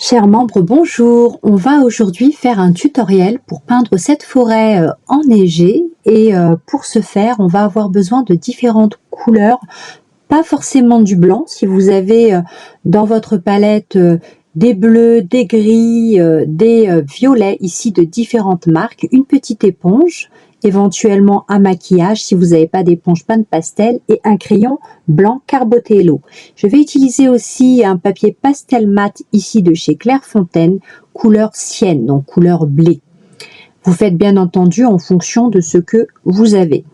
Chers membres, bonjour. On va aujourd'hui faire un tutoriel pour peindre cette forêt enneigée et pour ce faire, on va avoir besoin de différentes couleurs, pas forcément du blanc. Si vous avez dans votre palette des bleus, des gris, des violets ici de différentes marques, une petite éponge, éventuellement un maquillage si vous n'avez pas d'éponge pan pastel et un crayon blanc Carbothello. Je vais utiliser aussi un papier pastel mat ici de chez Clairefontaine, couleur sienne, donc couleur blé. Vous faites bien entendu en fonction de ce que vous avez.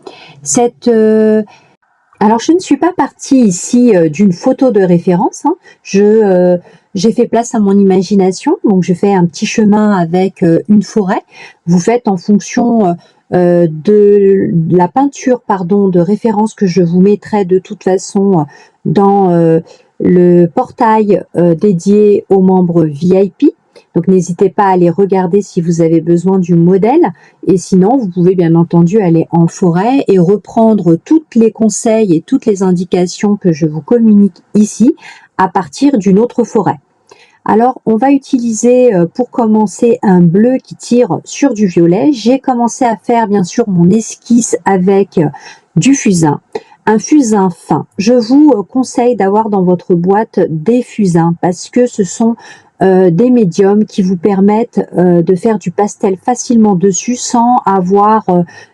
Alors, je ne suis pas partie ici d'une photo de référence. Hein. J'ai fait place à mon imagination, donc je fais un petit chemin avec une forêt. Vous faites en fonction de la peinture, de référence que je vous mettrai de toute façon dans le portail dédié aux membres VIP. Donc n'hésitez pas à aller regarder si vous avez besoin du modèle et sinon vous pouvez bien entendu aller en forêt et reprendre tous les conseils et toutes les indications que je vous communique ici à partir d'une autre forêt. Alors on va utiliser pour commencer un bleu qui tire sur du violet. J'ai commencé à faire bien sûr mon esquisse avec du fusain. Un fusain fin. Je vous conseille d'avoir dans votre boîte des fusains parce que ce sont des médiums qui vous permettent de faire du pastel facilement dessus sans avoir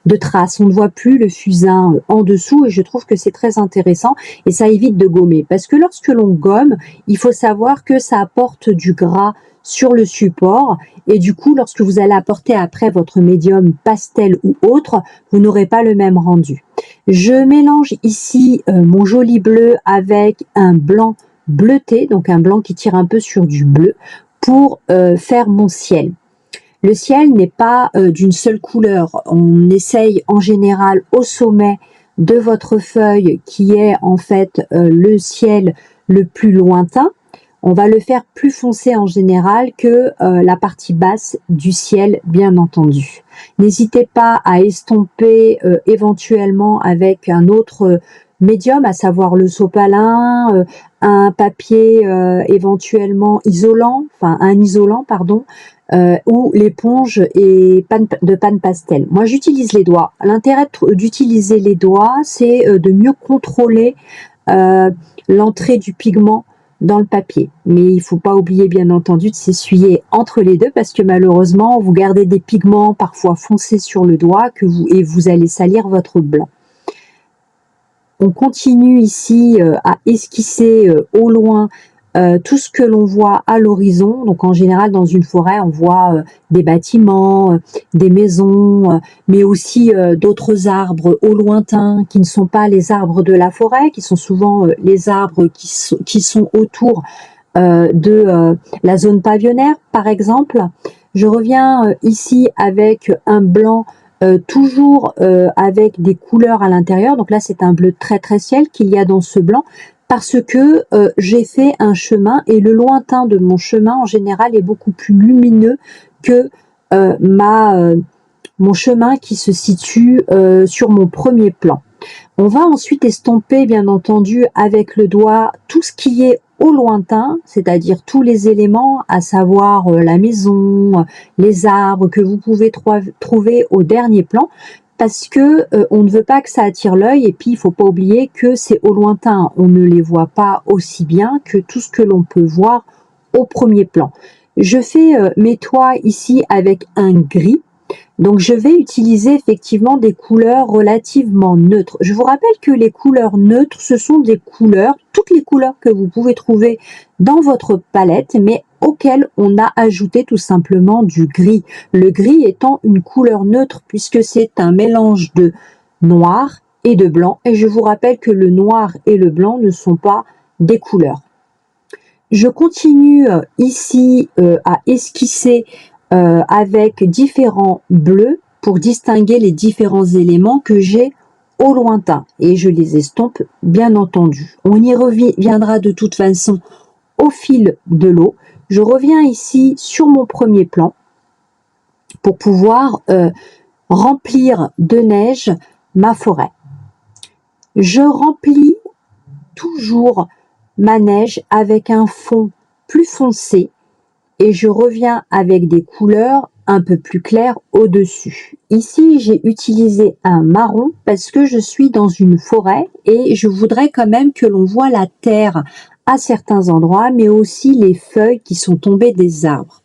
de traces. On ne voit plus le fusain en dessous et je trouve que c'est très intéressant et ça évite de gommer. Parce que lorsque l'on gomme, il faut savoir que ça apporte du gras sur le support et du coup lorsque vous allez apporter après votre médium pastel ou autre, vous n'aurez pas le même rendu. Je mélange ici mon joli bleu avec un blanc bleuté, donc un blanc qui tire un peu sur du bleu, pour faire mon ciel. Le ciel n'est pas d'une seule couleur. On essaye en général au sommet de votre feuille qui est en fait le ciel le plus lointain. On va le faire plus foncé en général que la partie basse du ciel, bien entendu. N'hésitez pas à estomper éventuellement avec un autre médium, à savoir le sopalin, un papier éventuellement isolant, enfin un isolant, pardon, ou l'éponge et de pan pastel. Moi, j'utilise les doigts. L'intérêt d'utiliser les doigts, c'est de mieux contrôler l'entrée du pigment dans le papier. Mais il ne faut pas oublier, bien entendu, de s'essuyer entre les deux parce que malheureusement, vous gardez des pigments parfois foncés sur le doigt et vous allez salir votre blanc. On continue ici à esquisser au loin tout ce que l'on voit à l'horizon. Donc en général dans une forêt on voit des bâtiments, des maisons, mais aussi d'autres arbres au lointain qui ne sont pas les arbres de la forêt, qui sont souvent les arbres qui sont autour de la zone pavillonnaire par exemple. Je reviens ici avec un blanc toujours avec des couleurs à l'intérieur. Donc là c'est un bleu très ciel qu'il y a dans ce blanc parce que j'ai fait un chemin et le lointain de mon chemin en général est beaucoup plus lumineux que mon chemin qui se situe sur mon premier plan. On va ensuite estomper bien entendu avec le doigt tout ce qui est au lointain, c'est-à-dire tous les éléments, à savoir la maison, les arbres que vous pouvez trouver au dernier plan, parce que on ne veut pas que ça attire l'œil et puis il faut pas oublier que c'est au lointain, on ne les voit pas aussi bien que tout ce que l'on peut voir au premier plan. Je fais mes toits ici avec un gris. Donc je vais utiliser effectivement des couleurs relativement neutres. Je vous rappelle que les couleurs neutres, ce sont des couleurs, toutes les couleurs que vous pouvez trouver dans votre palette, mais auxquelles on a ajouté tout simplement du gris. Le gris étant une couleur neutre puisque c'est un mélange de noir et de blanc. Et je vous rappelle que le noir et le blanc ne sont pas des couleurs. Je continue ici à esquisser avec différents bleus pour distinguer les différents éléments que j'ai au lointain et je les estompe bien entendu. On y reviendra de toute façon au fil de l'eau. Je reviens ici sur mon premier plan pour pouvoir remplir de neige ma forêt. Je remplis toujours ma neige avec un fond plus foncé et je reviens avec des couleurs un peu plus claires au-dessus. Ici, j'ai utilisé un marron parce que je suis dans une forêt et je voudrais quand même que l'on voit la terre à certains endroits, mais aussi les feuilles qui sont tombées des arbres.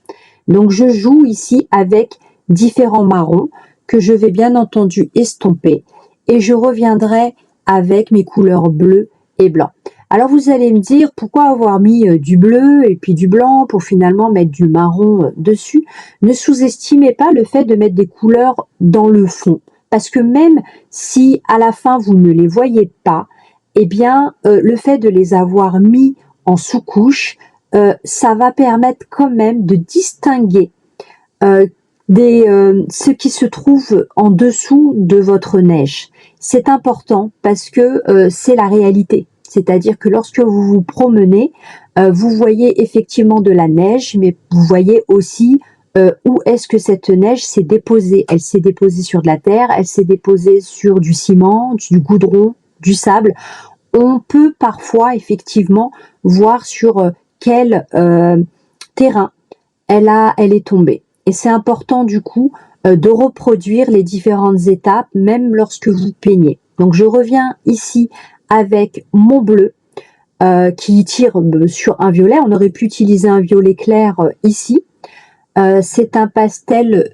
Donc je joue ici avec différents marrons que je vais bien entendu estomper et je reviendrai avec mes couleurs bleues et blanc. Alors vous allez me dire pourquoi avoir mis du bleu et puis du blanc pour finalement mettre du marron dessus. Ne sous-estimez pas le fait de mettre des couleurs dans le fond parce que même si à la fin vous ne les voyez pas, eh bien le fait de les avoir mis en sous-couche, ça va permettre quand même de distinguer ce qui se trouve en dessous de votre neige. C'est important parce que c'est la réalité. C'est-à-dire que lorsque vous vous promenez, vous voyez effectivement de la neige, mais vous voyez aussi où est-ce que cette neige s'est déposée. Elle s'est déposée sur de la terre, elle s'est déposée sur du ciment, du goudron, du sable. On peut parfois effectivement voir sur quel terrain elle est tombée. Et c'est important du coup de reproduire les différentes étapes, même lorsque vous peignez. Donc je reviens ici avec mon bleu qui tire sur un violet. On aurait pu utiliser un violet clair ici. C'est un pastel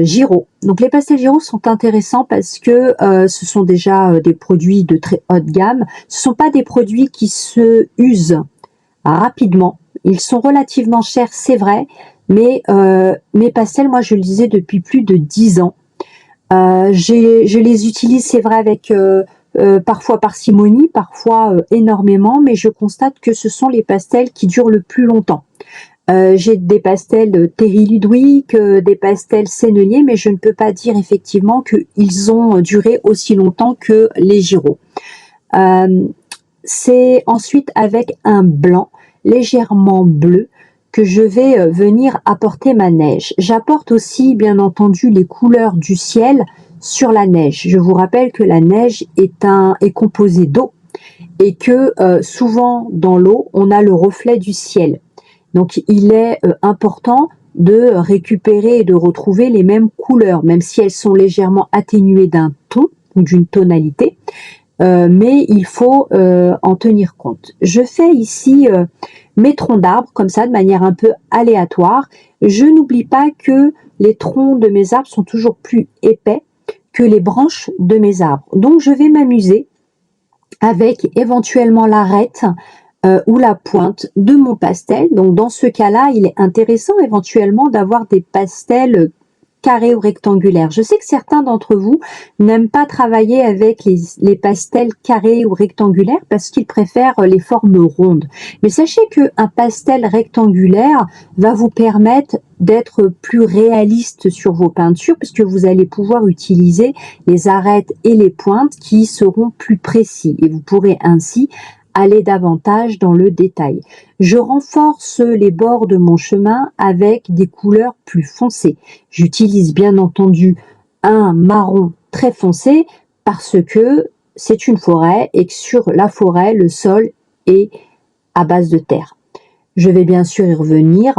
Giraud. Donc les pastels Giraud sont intéressants parce que ce sont déjà des produits de très haute gamme. Ce ne sont pas des produits qui se usent rapidement. Ils sont relativement chers, c'est vrai, mais mes pastels, moi je les ai depuis plus de 10 ans. Je les utilise, c'est vrai, avec parfois parcimonie, parfois énormément, mais je constate que ce sont les pastels qui durent le plus longtemps. J'ai des pastels Terry Ludwig, des pastels Sennelier, mais je ne peux pas dire effectivement qu'ils ont duré aussi longtemps que les Giraud. C'est ensuite avec un blanc légèrement bleu que je vais venir apporter ma neige. J'apporte aussi bien entendu les couleurs du ciel sur la neige. Je vous rappelle que la neige est composée d'eau et que souvent dans l'eau on a le reflet du ciel. Donc il est important de récupérer et de retrouver les mêmes couleurs, même si elles sont légèrement atténuées d'un ton ou d'une tonalité. Mais il faut en tenir compte. Je fais ici mes troncs d'arbres comme ça de manière un peu aléatoire. Je n'oublie pas que les troncs de mes arbres sont toujours plus épais que les branches de mes arbres. Donc je vais m'amuser avec éventuellement l'arête ou la pointe de mon pastel. Donc dans ce cas-là, il est intéressant éventuellement d'avoir des pastels carrés ou rectangulaires. Je sais que certains d'entre vous n'aiment pas travailler avec les pastels carrés ou rectangulaires parce qu'ils préfèrent les formes rondes. Mais sachez qu'un pastel rectangulaire va vous permettre d'être plus réaliste sur vos peintures puisque vous allez pouvoir utiliser les arêtes et les pointes qui seront plus précis et vous pourrez ainsi aller davantage dans le détail. Je renforce les bords de mon chemin avec des couleurs plus foncées. J'utilise bien entendu un marron très foncé parce que c'est une forêt et que sur la forêt, le sol est à base de terre. Je vais bien sûr y revenir.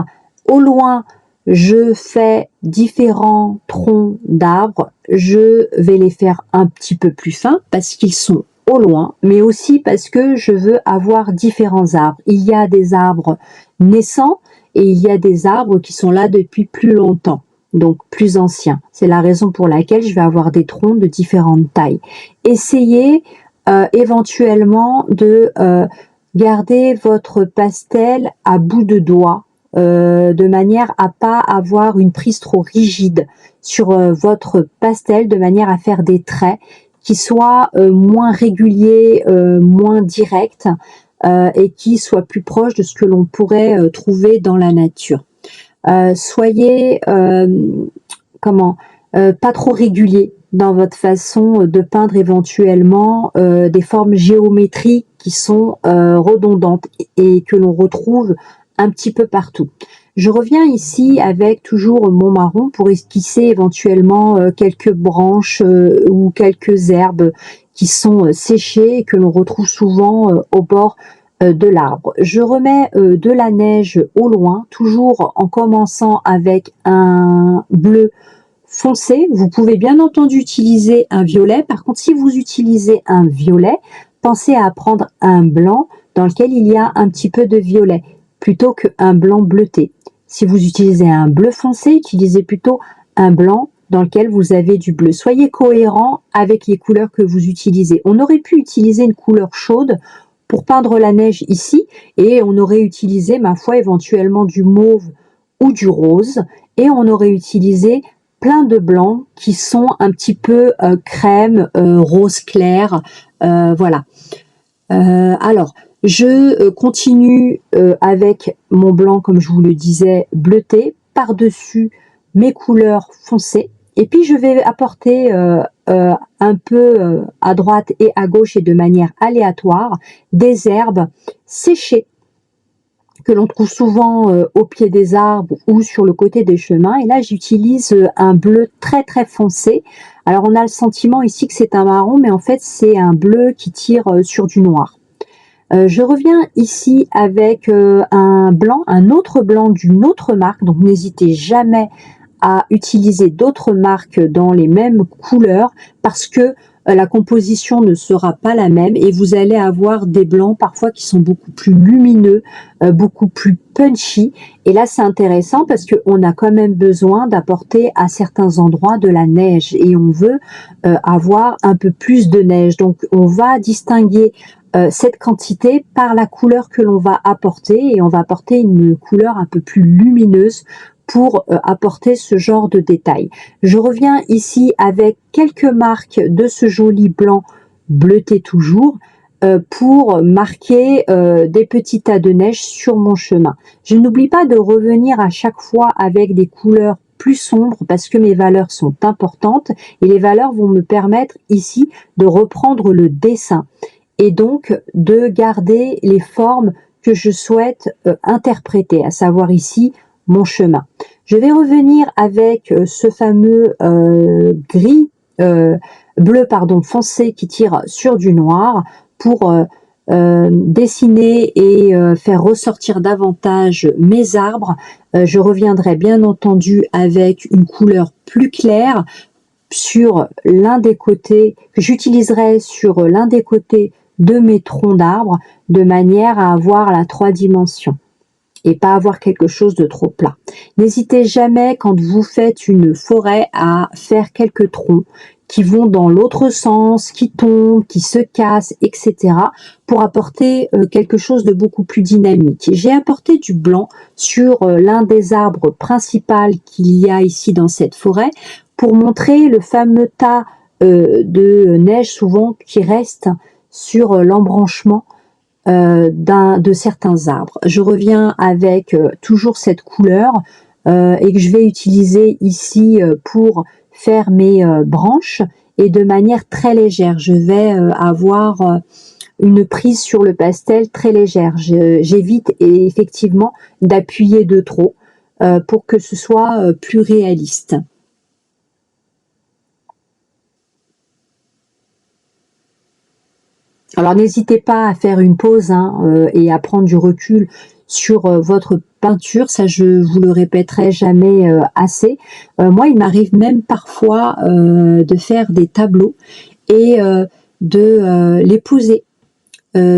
Au loin, je fais différents troncs d'arbres. Je vais les faire un petit peu plus fins parce qu'ils sont au loin, mais aussi parce que je veux avoir différents arbres. Il y a des arbres naissants et il y a des arbres qui sont là depuis plus longtemps, donc plus anciens. C'est la raison pour laquelle je vais avoir des troncs de différentes tailles. Essayez éventuellement de garder votre pastel à bout de doigt, de manière à pas avoir une prise trop rigide sur votre pastel, de manière à faire des traits qui soient moins réguliers, moins directs et qui soient plus proches de ce que l'on pourrait trouver dans la nature. Soyez pas trop régulier dans votre façon de peindre éventuellement des formes géométriques qui sont redondantes et que l'on retrouve un petit peu partout. Je reviens ici avec toujours mon marron pour esquisser éventuellement quelques branches ou quelques herbes qui sont séchées et que l'on retrouve souvent au bord de l'arbre. Je remets de la neige au loin, toujours en commençant avec un bleu foncé. Vous pouvez bien entendu utiliser un violet. Par contre, si vous utilisez un violet, pensez à prendre un blanc dans lequel il y a un petit peu de violet, plutôt qu'un blanc bleuté. Si vous utilisez un bleu foncé, utilisez plutôt un blanc dans lequel vous avez du bleu. Soyez cohérent avec les couleurs que vous utilisez. On aurait pu utiliser une couleur chaude pour peindre la neige ici, et on aurait utilisé, ma foi, éventuellement du mauve ou du rose, et on aurait utilisé plein de blancs qui sont un petit peu crème, rose clair, voilà. Alors, je continue avec mon blanc, comme je vous le disais, bleuté, par-dessus mes couleurs foncées. Et puis, je vais apporter un peu à droite et à gauche et de manière aléatoire des herbes séchées que l'on trouve souvent au pied des arbres ou sur le côté des chemins. Et là, j'utilise un bleu très très foncé. Alors, on a le sentiment ici que c'est un marron, mais en fait, c'est un bleu qui tire sur du noir. Je reviens ici avec un blanc, un autre blanc d'une autre marque, donc n'hésitez jamais à utiliser d'autres marques dans les mêmes couleurs parce que la composition ne sera pas la même et vous allez avoir des blancs parfois qui sont beaucoup plus lumineux, beaucoup plus punchy. Et là, c'est intéressant parce qu'on a quand même besoin d'apporter à certains endroits de la neige et on veut avoir un peu plus de neige. Donc, on va distinguer cette quantité par la couleur que l'on va apporter et on va apporter une couleur un peu plus lumineuse pour apporter ce genre de détails. Je reviens ici avec quelques marques de ce joli blanc bleuté toujours pour marquer des petits tas de neige sur mon chemin. Je n'oublie pas de revenir à chaque fois avec des couleurs plus sombres parce que mes valeurs sont importantes et les valeurs vont me permettre ici de reprendre le dessin et donc de garder les formes que je souhaite interpréter, à savoir ici mon chemin. Je vais revenir avec ce fameux bleu foncé qui tire sur du noir pour dessiner et faire ressortir davantage mes arbres. Je reviendrai bien entendu avec une couleur plus claire sur l'un des côtés, que j'utiliserai sur l'un des côtés de mes troncs d'arbres, de manière à avoir la 3 dimensions et pas avoir quelque chose de trop plat. N'hésitez jamais quand vous faites une forêt à faire quelques troncs qui vont dans l'autre sens, qui tombent, qui se cassent, etc. pour apporter quelque chose de beaucoup plus dynamique. J'ai apporté du blanc sur l'un des arbres principaux qu'il y a ici dans cette forêt pour montrer le fameux tas de neige souvent qui reste sur l'embranchement de certains arbres. Je reviens avec toujours cette couleur et que je vais utiliser ici pour faire mes branches et de manière très légère. Je vais avoir une prise sur le pastel très légère. J'évite effectivement d'appuyer de trop pour que ce soit plus réaliste. Alors n'hésitez pas à faire une pause et à prendre du recul sur votre peinture, ça je vous le répéterai jamais assez. Moi il m'arrive même parfois de faire des tableaux et de les poser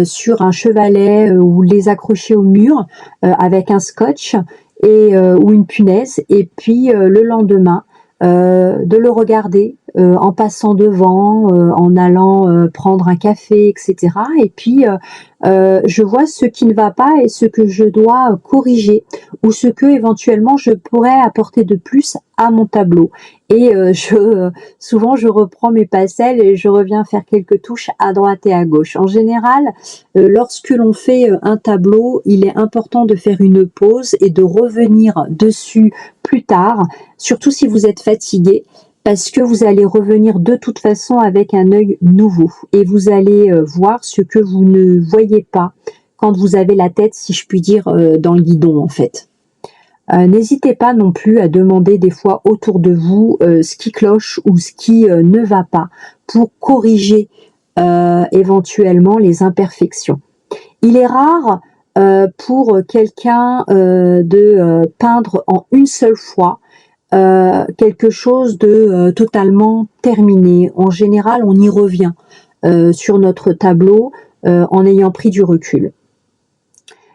sur un chevalet ou les accrocher au mur avec un scotch ou une punaise et puis le lendemain de le regarder en passant devant, en allant prendre un café, etc. Et puis, je vois ce qui ne va pas et ce que je dois corriger ou ce que éventuellement je pourrais apporter de plus à mon tableau. Et souvent, je reprends mes pastels et je reviens faire quelques touches à droite et à gauche. En général, lorsque l'on fait un tableau, il est important de faire une pause et de revenir dessus plus tard, surtout si vous êtes fatigué, parce que vous allez revenir de toute façon avec un œil nouveau et vous allez voir ce que vous ne voyez pas quand vous avez la tête, si je puis dire, dans le guidon en fait. N'hésitez pas non plus à demander des fois autour de vous ce qui cloche ou ce qui ne va pas pour corriger éventuellement les imperfections. Il est rare pour quelqu'un de peindre en une seule fois quelque chose de totalement terminé. En général, on y revient sur notre tableau en ayant pris du recul.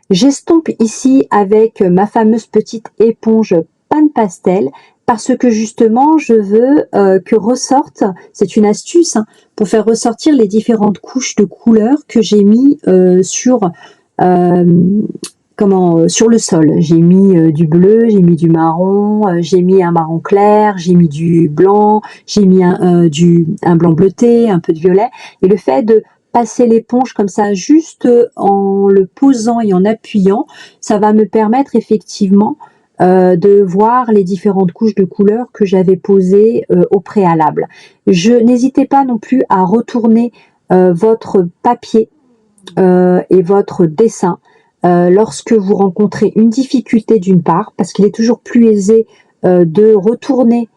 J'estompe ici avec ma fameuse petite éponge Pan Pastel parce que justement je veux que ressortent, c'est une astuce hein, pour faire ressortir les différentes couches de couleurs que j'ai mis sur sur le sol. J'ai mis du bleu, j'ai mis du marron, j'ai mis un marron clair, j'ai mis du blanc, j'ai mis un blanc bleuté, un peu de violet. Et le fait de passer l'éponge comme ça, juste en le posant et en appuyant, ça va me permettre effectivement de voir les différentes couches de couleurs que j'avais posées au préalable. N'hésitez pas non plus à retourner votre papier et votre dessin lorsque vous rencontrez une difficulté d'une part, parce qu'il est toujours plus aisé de retourner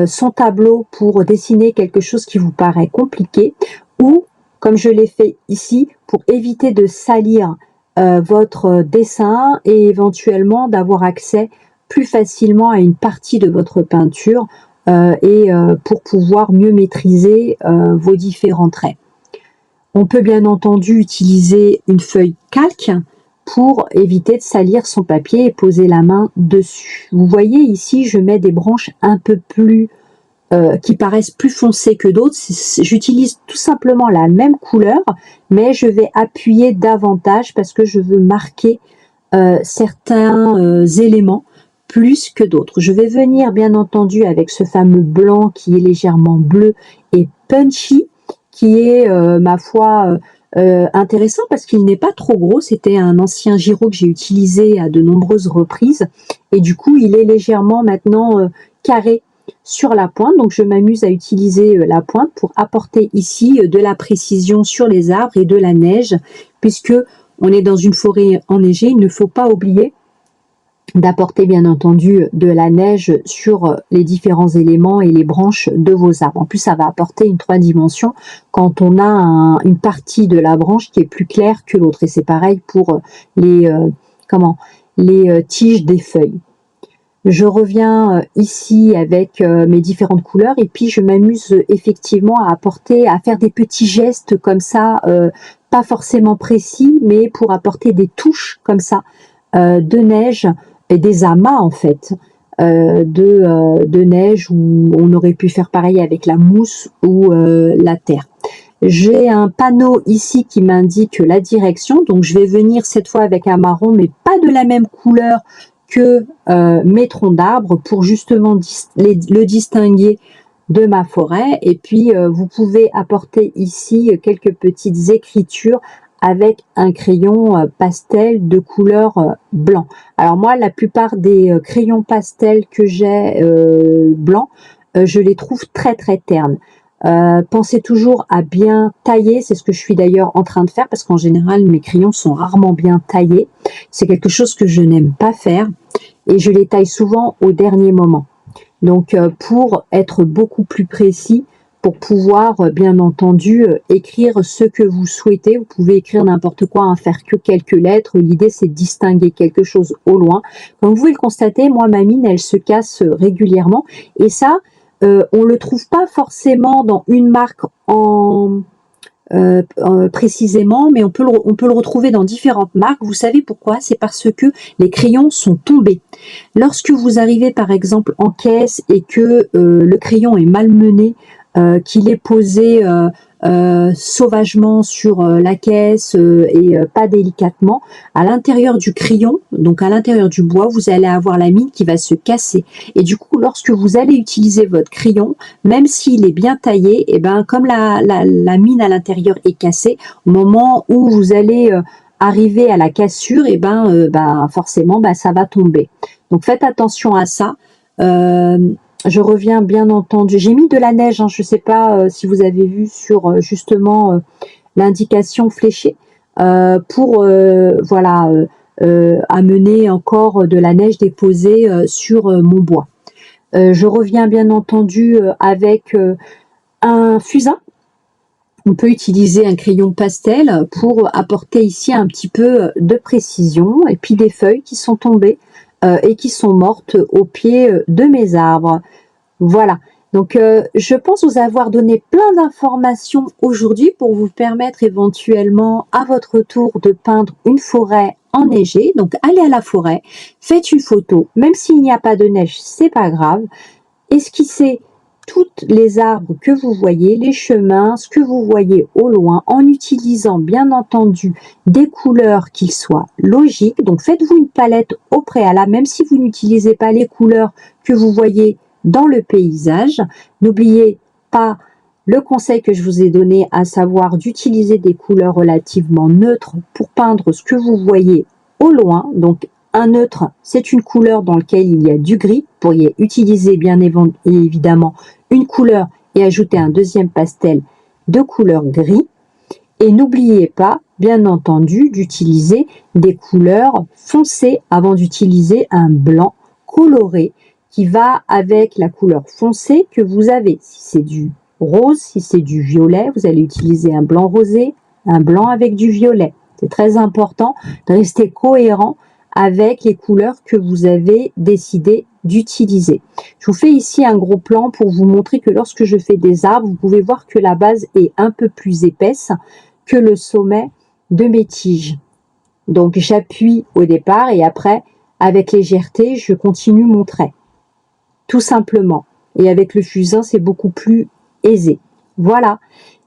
son tableau pour dessiner quelque chose qui vous paraît compliqué, ou, comme je l'ai fait ici, pour éviter de salir votre dessin et éventuellement d'avoir accès plus facilement à une partie de votre peinture pour pouvoir mieux maîtriser vos différents traits. On peut bien entendu utiliser une feuille calque pour éviter de salir son papier et poser la main dessus. Vous voyez ici, je mets des branches un peu plus qui paraissent plus foncées que d'autres. J'utilise tout simplement la même couleur, mais je vais appuyer davantage parce que je veux marquer certains éléments plus que d'autres. Je vais venir bien entendu avec ce fameux blanc qui est légèrement bleu et punchy, qui est, ma foi, intéressant parce qu'il n'est pas trop gros. C'était un ancien Giro que j'ai utilisé à de nombreuses reprises et du coup, il est légèrement maintenant carré sur la pointe. Donc, je m'amuse à utiliser la pointe pour apporter ici de la précision sur les arbres et de la neige, puisque on est dans une forêt enneigée. Il ne faut pas oublier d'apporter bien entendu de la neige sur les différents éléments et les branches de vos arbres. En plus, ça va apporter une 3 dimensions quand on a une partie de la branche qui est plus claire que l'autre. Et c'est pareil pour les tiges des feuilles. Je reviens ici avec mes différentes couleurs et puis je m'amuse effectivement à faire des petits gestes comme ça, pas forcément précis, mais pour apporter des touches comme ça de neige et des amas en fait de neige où on aurait pu faire pareil avec la mousse ou la terre. J'ai un panneau ici qui m'indique la direction, donc je vais venir cette fois avec un marron, mais pas de la même couleur que mes troncs d'arbres pour justement le distinguer de ma forêt. Et puis vous pouvez apporter ici quelques petites écritures avec un crayon pastel de couleur blanc. Alors moi, la plupart des crayons pastels que j'ai blancs, je les trouve très très ternes. Pensez toujours à bien tailler, c'est ce que je suis d'ailleurs en train de faire parce qu'en général mes crayons sont rarement bien taillés. C'est quelque chose que je n'aime pas faire et je les taille souvent au dernier moment. Donc pour être beaucoup plus précis, pour pouvoir bien entendu écrire ce que vous souhaitez, vous pouvez écrire n'importe quoi, hein, faire que quelques lettres. L'idée c'est de distinguer quelque chose au loin. Comme vous pouvez le constater, moi ma mine elle se casse régulièrement et ça on le trouve pas forcément dans une marque précisément, mais on peut le retrouver dans différentes marques. Vous savez pourquoi? C'est parce que les crayons sont tombés. Lorsque vous arrivez par exemple en caisse et que le crayon est malmené, qu'il est posé sauvagement sur la caisse et pas délicatement, à l'intérieur du crayon, donc à l'intérieur du bois, vous allez avoir la mine qui va se casser. Et du coup, lorsque vous allez utiliser votre crayon, même s'il est bien taillé, et ben comme la mine à l'intérieur est cassée, au moment où vous allez arriver à la cassure, et forcément ça va tomber. Donc faites attention à ça. Je reviens bien entendu. J'ai mis de la neige, hein, je ne sais pas si vous avez vu sur justement l'indication fléchée pour amener encore de la neige déposée sur mon bois. Je reviens bien entendu avec un fusain. On peut utiliser un crayon pastel pour apporter ici un petit peu de précision, et puis des feuilles qui sont tombées et qui sont mortes au pied de mes arbres. Voilà, donc je pense vous avoir donné plein d'informations aujourd'hui pour vous permettre éventuellement à votre tour de peindre une forêt enneigée. Donc allez à la forêt, faites une photo, même s'il n'y a pas de neige, c'est pas grave. Esquissez toutes les arbres que vous voyez, les chemins, ce que vous voyez au loin, en utilisant bien entendu des couleurs qui soient logiques. Donc faites-vous une palette au préalable, même si vous n'utilisez pas les couleurs que vous voyez dans le paysage. N'oubliez pas le conseil que je vous ai donné, à savoir d'utiliser des couleurs relativement neutres pour peindre ce que vous voyez au loin. Donc un neutre, c'est une couleur dans laquelle il y a du gris. Vous pourriez utiliser bien évidemment une couleur et ajouter un deuxième pastel de couleur gris. Et n'oubliez pas, bien entendu, d'utiliser des couleurs foncées avant d'utiliser un blanc coloré qui va avec la couleur foncée que vous avez. Si c'est du rose, si c'est du violet, vous allez utiliser un blanc rosé, un blanc avec du violet. C'est très important de rester cohérent avec les couleurs que vous avez décidé d'utiliser. Je vous fais ici un gros plan pour vous montrer que lorsque je fais des arbres, vous pouvez voir que la base est un peu plus épaisse que le sommet de mes tiges. Donc j'appuie au départ et après, avec légèreté, je continue mon trait. Tout simplement. Et avec le fusain, c'est beaucoup plus aisé. Voilà.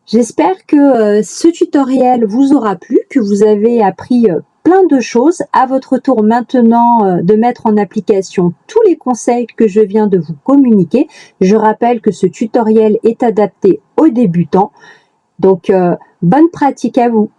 J'espère que ce tutoriel vous aura plu, que vous avez appris plein de choses. À votre tour maintenant de mettre en application tous les conseils que je viens de vous communiquer. Je rappelle que ce tutoriel est adapté aux débutants. Donc, bonne pratique à vous.